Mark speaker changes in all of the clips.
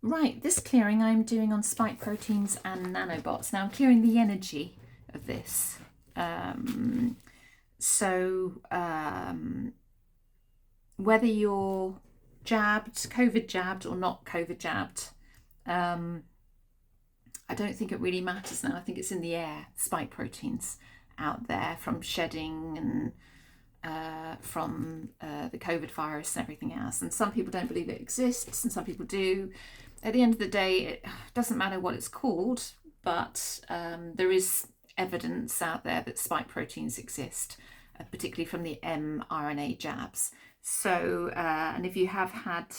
Speaker 1: Right, this clearing I'm doing on spike proteins and nanobots. Now I'm clearing the energy of this. Whether you're jabbed, COVID jabbed or not COVID jabbed, I don't think it really matters now. I think it's in the air, spike proteins out there from shedding and from the COVID virus and everything else. And some people don't believe it exists and some people do. At the end of the day, it doesn't matter what it's called, but there is evidence out there that spike proteins exist, particularly from the mRNA jabs. So, and if you have had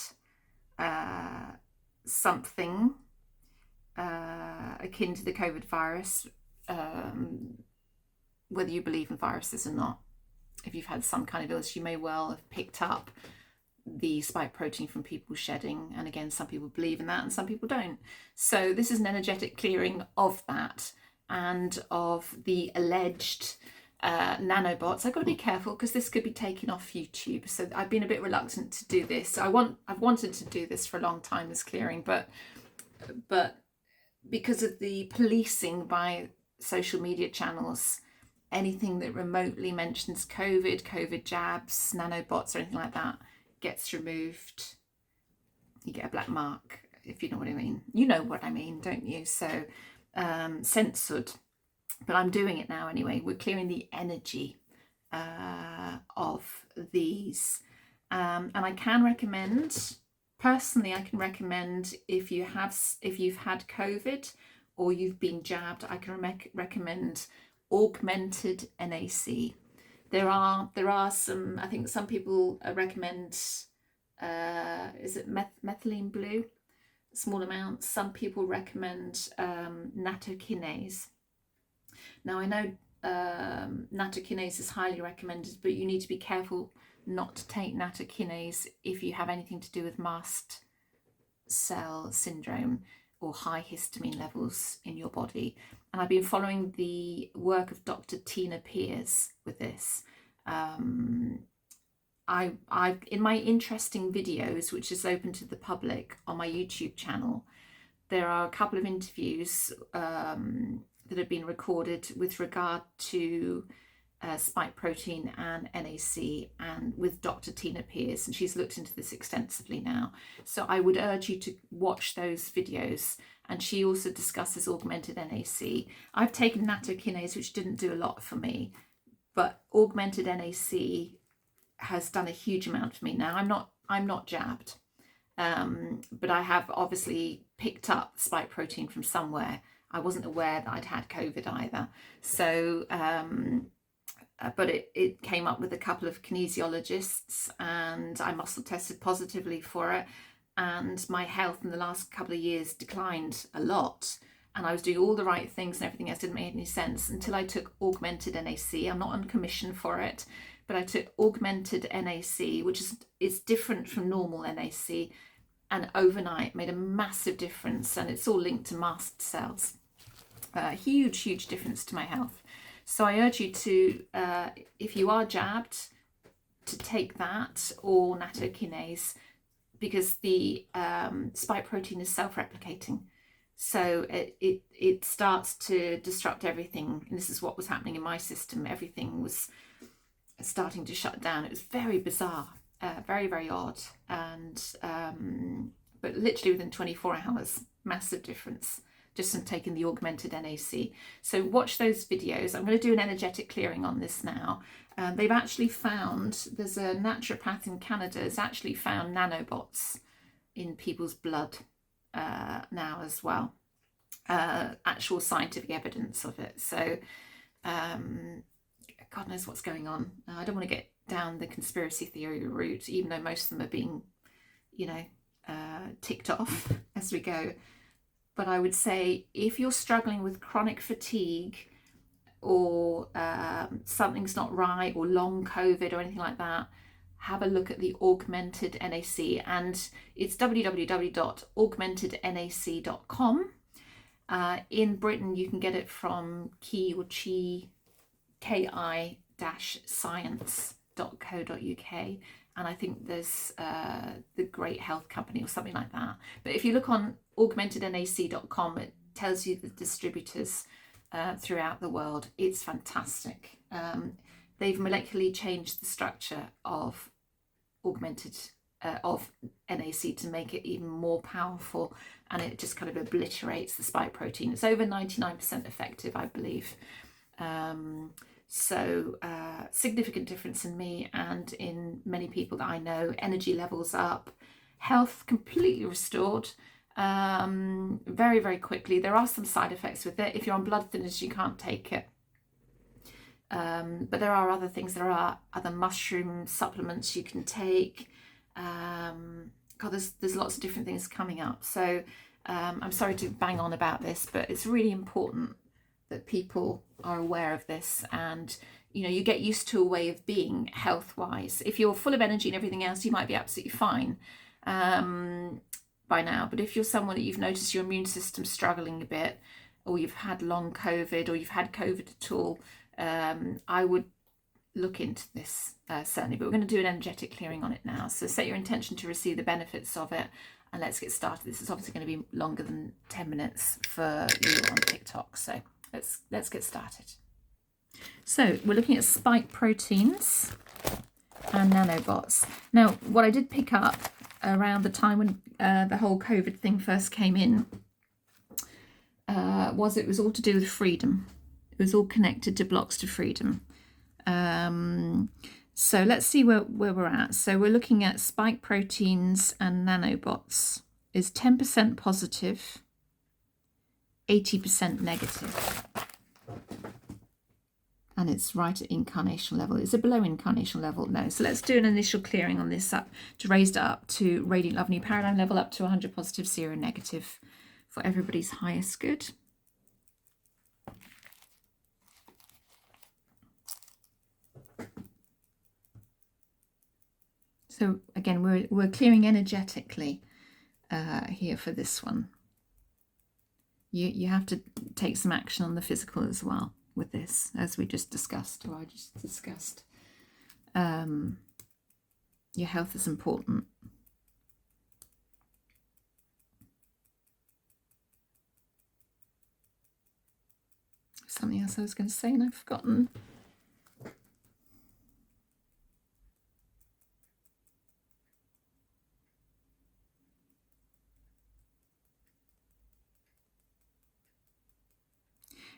Speaker 1: something akin to the COVID virus, whether you believe in viruses or not, if you've had some kind of illness, you may well have picked up the spike protein from people shedding. And again, some people believe in that and some people don't. So this is an energetic clearing of that and of the alleged nanobots. I've got to be careful because this could be taken off YouTube. So I've been a bit reluctant to do this. I've wanted to do this for a long time, this clearing, but because of the policing by social media channels, anything that remotely mentions COVID jabs, nanobots or anything like that gets removed. You get a black mark, if you know what I mean. You know what I mean, don't you? So censored. But I'm doing it now anyway. We're clearing the energy of these. And I can recommend, personally, I can recommend if you've had COVID or you've been jabbed, I can recommend Augmented NAC. There are some, I think some people recommend, is it methylene blue? Small amounts. Some people recommend Nattokinase. Now I know Nattokinase is highly recommended, but you need to be careful not to take Nattokinase if you have anything to do with mast cell syndrome or high histamine levels in your body. And I've been following the work of Dr. Tina Pierce with this. I've in my interesting videos, which is open to the public on my YouTube channel, there are a couple of interviews that have been recorded with regard to spike protein and NAC and with Dr. Tina Pierce, and she's looked into this extensively now. So I would urge you to watch those videos. And she also discusses Augmented NAC. I've taken Nattokinase, which didn't do a lot for me, but Augmented NAC has done a huge amount for me. Now I'm not jabbed, but I have obviously picked up spike protein from somewhere. I wasn't aware that I'd had COVID either. So, but it came up with a couple of kinesiologists and I muscle tested positively for it. And my health in the last couple of years declined a lot. And I was doing all the right things and everything else didn't make any sense until I took Augmented NAC. I'm not on commission for it, but I took Augmented NAC, which is different from normal NAC. And overnight made a massive difference. And it's all linked to mast cells. Huge difference to my health. So I urge you to, if you are jabbed, to take that or Nattokinase, because the spike protein is self-replicating. So it starts to disrupt everything. And this is what was happening in my system. Everything was starting to shut down. It was very bizarre, very odd. And but literally within 24 hours, massive difference. Just from taking the Augmented NAC. So watch those videos. I'm going to do an energetic clearing on this now. They've actually found, there's a naturopath in Canada has actually found nanobots in people's blood now as well. Actual scientific evidence of it. So God knows what's going on. I don't want to get down the conspiracy theory route, even though most of them are being, ticked off as we go. But I would say if you're struggling with chronic fatigue or something's not right or long COVID or anything like that, have a look at the Augmented NAC, and it's www.augmentednac.com. In Britain, you can get it from ki-science.co.uk, and I think there's the Great Health Company or something like that. But if you look on augmentednac.com, it tells you the distributors throughout the world. It's fantastic. They've molecularly changed the structure of NAC to make it even more powerful, and it just kind of obliterates the spike protein. It's over 99% effective, I believe. Significant difference in me and in many people that I know. Energy levels up, health completely restored, very, very quickly. There are some side effects with it. If you're on blood thinners, you can't take it. But there are other things. There are other mushroom supplements you can take. God, there's lots of different things coming up. So I'm sorry to bang on about this, but it's really important that people are aware of this, and you get used to a way of being health-wise. If you're full of energy and everything else, you might be absolutely fine by now. But if you're someone that you've noticed your immune system struggling a bit, or you've had long COVID, or you've had COVID at all, I would look into this certainly. But we're going to do an energetic clearing on it now. So set your intention to receive the benefits of it, and let's get started. This is obviously going to be longer than 10 minutes for you on TikTok. So let's get started. So we're looking at spike proteins and nanobots. Now, what I did pick up around the time when the whole COVID thing first came in was it was all to do with freedom. It was all connected to blocks to freedom. So let's see where we're at. So we're looking at spike proteins and nanobots is 10% positive, 80% negative. And it's right at incarnational level. Is it below incarnational level? No. So let's do an initial clearing on this up to raise it up to radiant love new paradigm level, up to 100 positive, 0 negative, for everybody's highest good. So again, we're clearing energetically here for this one. You have to take some action on the physical as well with this, as we just discussed, or I just discussed. Your health is important. Something else I was going to say and I've forgotten.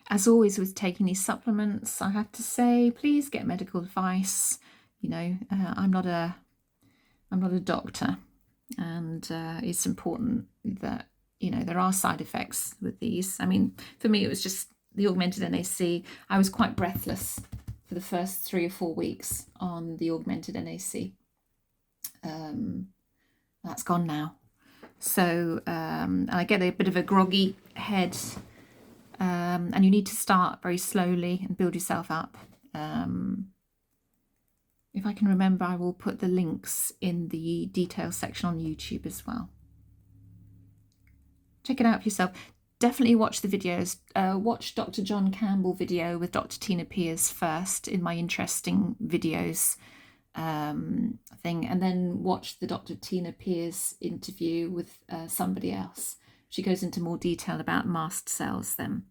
Speaker 1: As always with taking these supplements, I have to say, please get medical advice. I'm not a doctor, and it's important that there are side effects with these. I mean, for me, it was just the Augmented NAC. I was quite breathless for the first 3 or 4 weeks on the Augmented NAC. That's gone now. So I get a bit of a groggy head. And you need to start very slowly and build yourself up. If I can remember, I will put the links in the details section on YouTube as well. Check it out for yourself. Definitely watch the videos. Watch Dr. John Campbell video with Dr. Tina Piers first in my interesting videos thing, and then watch the Dr. Tina Piers interview with somebody else. She goes into more detail about mast cells then.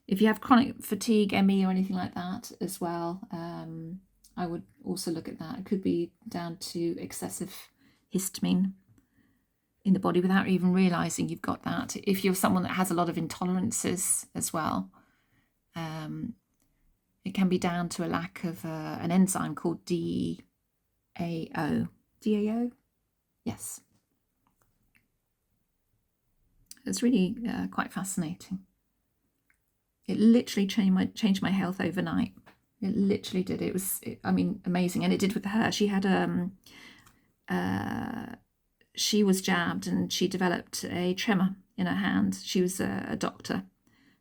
Speaker 1: If you have chronic fatigue, ME or anything like that as well, I would also look at that. It could be down to excessive histamine in the body without even realising you've got that. If you're someone that has a lot of intolerances as well, it can be down to a lack of an enzyme called DAO. DAO? Yes. It's really quite fascinating. It literally changed my health overnight. It literally did. It was, amazing. And it did with her. She had she was jabbed and she developed a tremor in her hand. She was a doctor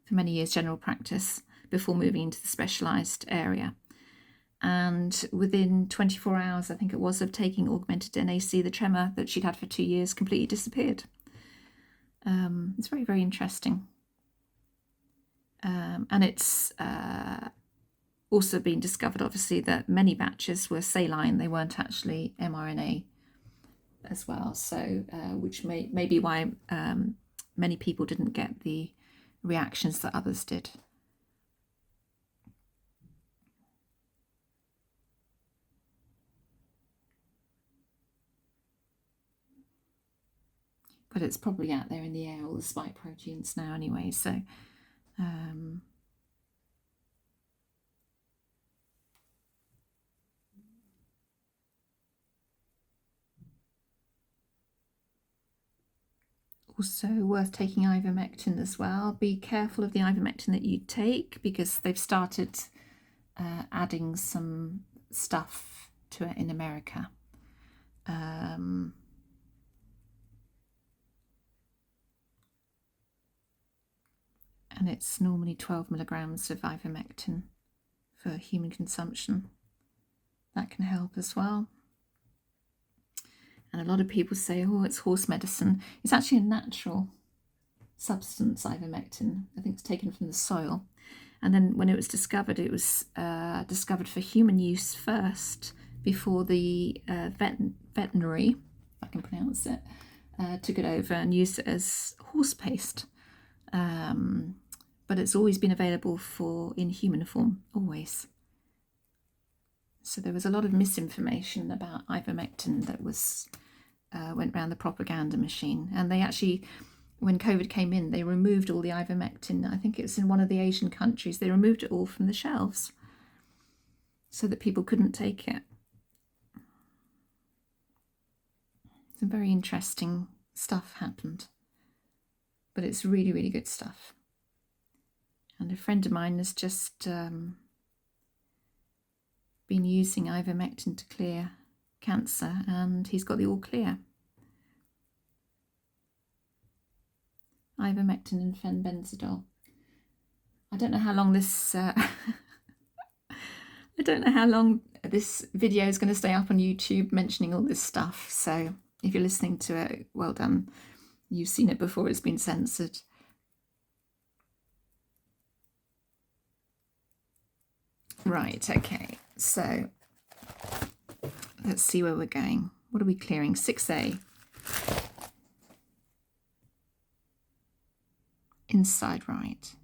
Speaker 1: for many years, general practice, before moving into the specialised area. And within 24 hours, I think it was, of taking Augmented NAC, the tremor that she'd had for 2 years completely disappeared. It's very, very interesting. And it's also been discovered, obviously, that many batches were saline. They weren't actually mRNA as well. So, which may be why many people didn't get the reactions that others did. But it's probably out there in the air, all the spike proteins now anyway. So also worth taking ivermectin as well. Be careful of the ivermectin that you take, because they've started adding some stuff to it in America. And it's normally 12 milligrams of ivermectin for human consumption. That can help as well. And a lot of people say, oh, it's horse medicine. It's actually a natural substance, ivermectin. I think it's taken from the soil. And then when it was discovered for human use first, before the veterinary, if I can pronounce it, took it over and used it as horse paste. But it's always been available in human form, always. So there was a lot of misinformation about ivermectin that went around the propaganda machine. And they actually, when COVID came in, they removed all the ivermectin. I think it's in one of the Asian countries. They removed it all from the shelves so that people couldn't take it. Some very interesting stuff happened. But it's really, really good stuff. And a friend of mine has just been using ivermectin to clear cancer, and he's got the all clear. Ivermectin and fenbenzidol. I don't know how long this this video is going to stay up on YouTube mentioning all this stuff. So if you're listening to it, well done. You've seen it before it's been censored. Right, okay. So let's see where we're going. What are we clearing? 6A. Inside right.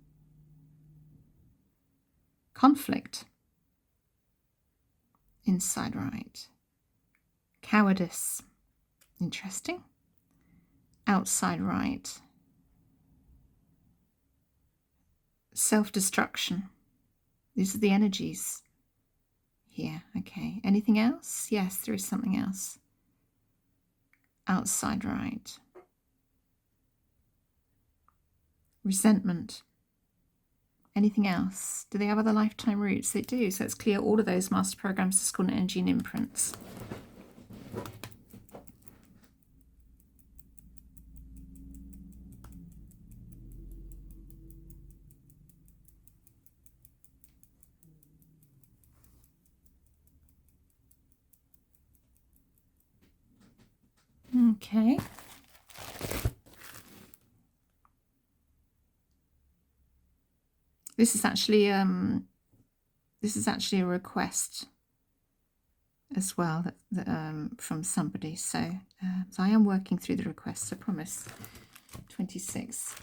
Speaker 1: Conflict. Inside right. Cowardice. Interesting. Outside right. Self-destruction. These are the energies here. Okay. Anything else? Yes, there is something else. Outside right. Resentment. Anything else? Do they have other lifetime roots? They do. So let's clear all of those master programs, discordant energy and imprints. Okay. This is actually a request as well that from somebody. So I am working through the requests, I promise. 26.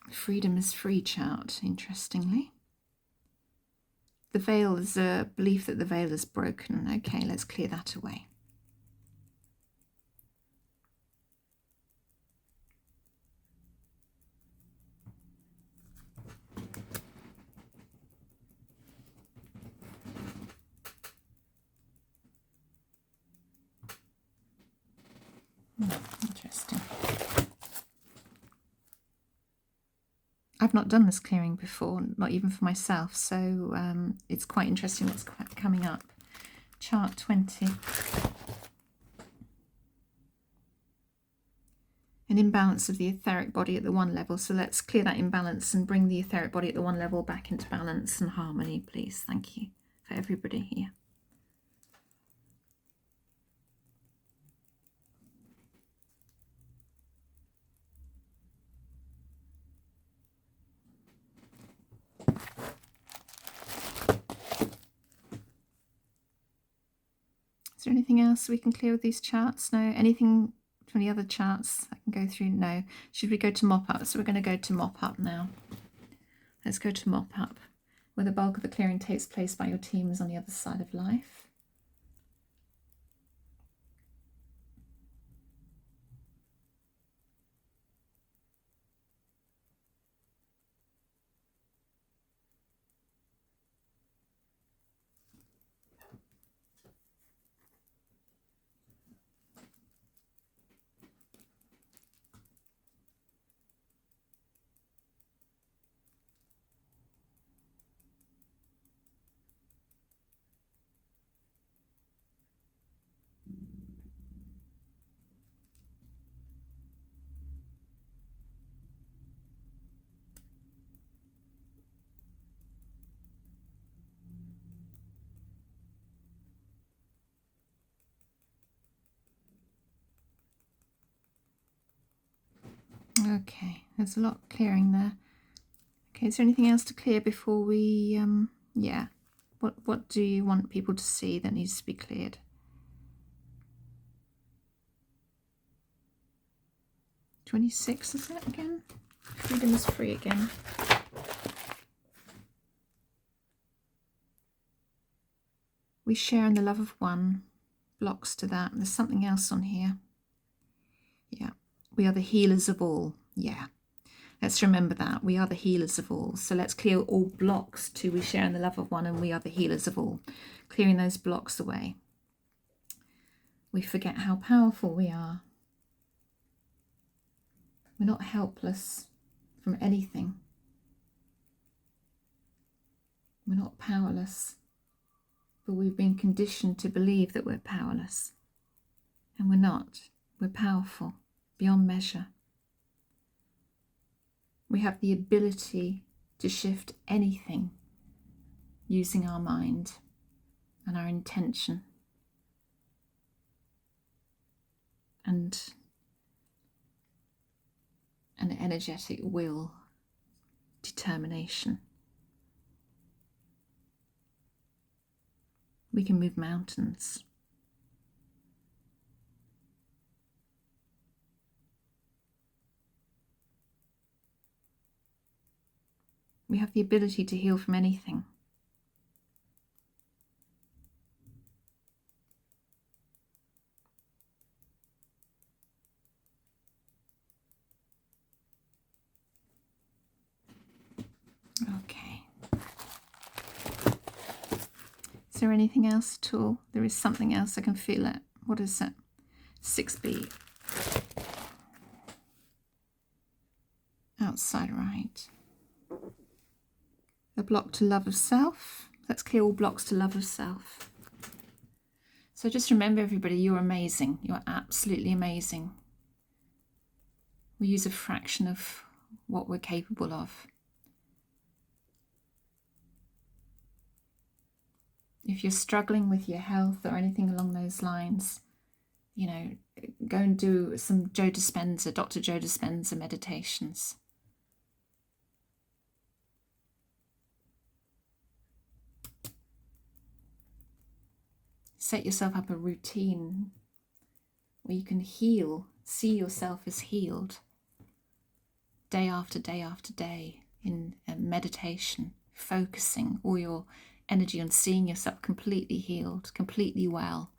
Speaker 1: Freedom is free chart, interestingly. The veil is a belief that the veil is broken. Okay, let's clear that away. Interesting. I've not done this clearing before, not even for myself, so it's quite interesting what's coming up. Chart 20. An imbalance of the etheric body at the one level. So let's clear that imbalance and bring the etheric body at the one level back into balance and harmony, please. Thank you for everybody here. Is there anything else we can clear with these charts? No. Anything from the other charts I can go through? No. Should we go to mop up? So we're going to go to mop up now. Let's go to mop up, where the bulk of the clearing takes place by your team is on the other side of life. Okay, there's a lot clearing there. Okay, is there anything else to clear before we, yeah. What do you want people to see that needs to be cleared? '26 is it again? Freedom is free again. We share in the love of one. Blocks to that. There's something else on here. Yeah. We are the healers of all. Yeah. Let's remember that. We are the healers of all. So let's clear all blocks to we share in the love of one and we are the healers of all. Clearing those blocks away. We forget how powerful we are. We're not helpless from anything. We're not powerless. But we've been conditioned to believe that we're powerless. And we're not. We're powerful beyond measure. We have the ability to shift anything using our mind and our intention and an energetic will, determination. We can move mountains. We have the ability to heal from anything. Okay. Is there anything else at all? There is something else. I can feel it. What is it? 6B. Outside right. A block to love of self. Let's clear all blocks to love of self. So just remember, everybody, you're amazing. You're absolutely amazing. We use a fraction of what we're capable of. If you're struggling with your health or anything along those lines, you know, go and do some Dr. Joe Dispenza meditations. Set yourself up a routine where you can heal, see yourself as healed, day after day after day in meditation, focusing all your energy on seeing yourself completely healed, completely well.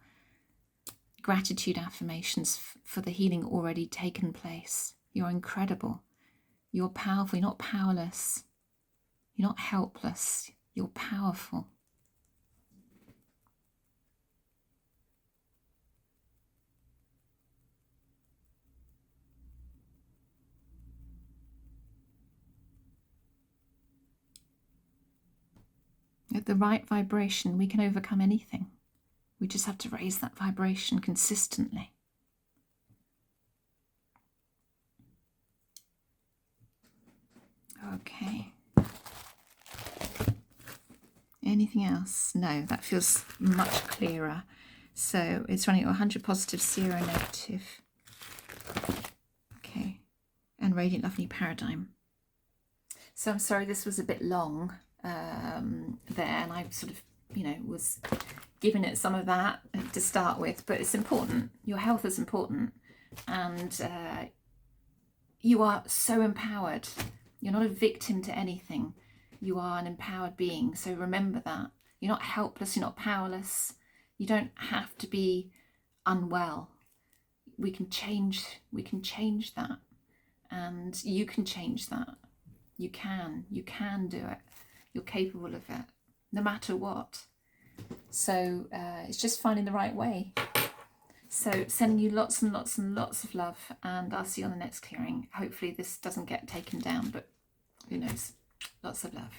Speaker 1: Gratitude affirmations for the healing already taken place. You're incredible. You're powerful. You're not powerless. You're not helpless. You're powerful. At the right vibration, we can overcome anything. We just have to raise that vibration consistently. Okay. Anything else? No, that feels much clearer. So it's running at 100 positive, 0 negative. Okay. And radiant love new paradigm. So I'm sorry this was a bit long there, and I sort of you know, was giving it some of that to start with. But it's important. Your health is important, and you are so empowered. You're not a victim to anything. You are an empowered being. So remember that. You're not helpless. You're not powerless. You don't have to be unwell. We can change that, and you can change that. You can do it. You're capable of it, no matter what. So it's just finding the right way. So sending you lots and lots and lots of love, and I'll see you on the next clearing. Hopefully this doesn't get taken down, but who knows. Lots of love.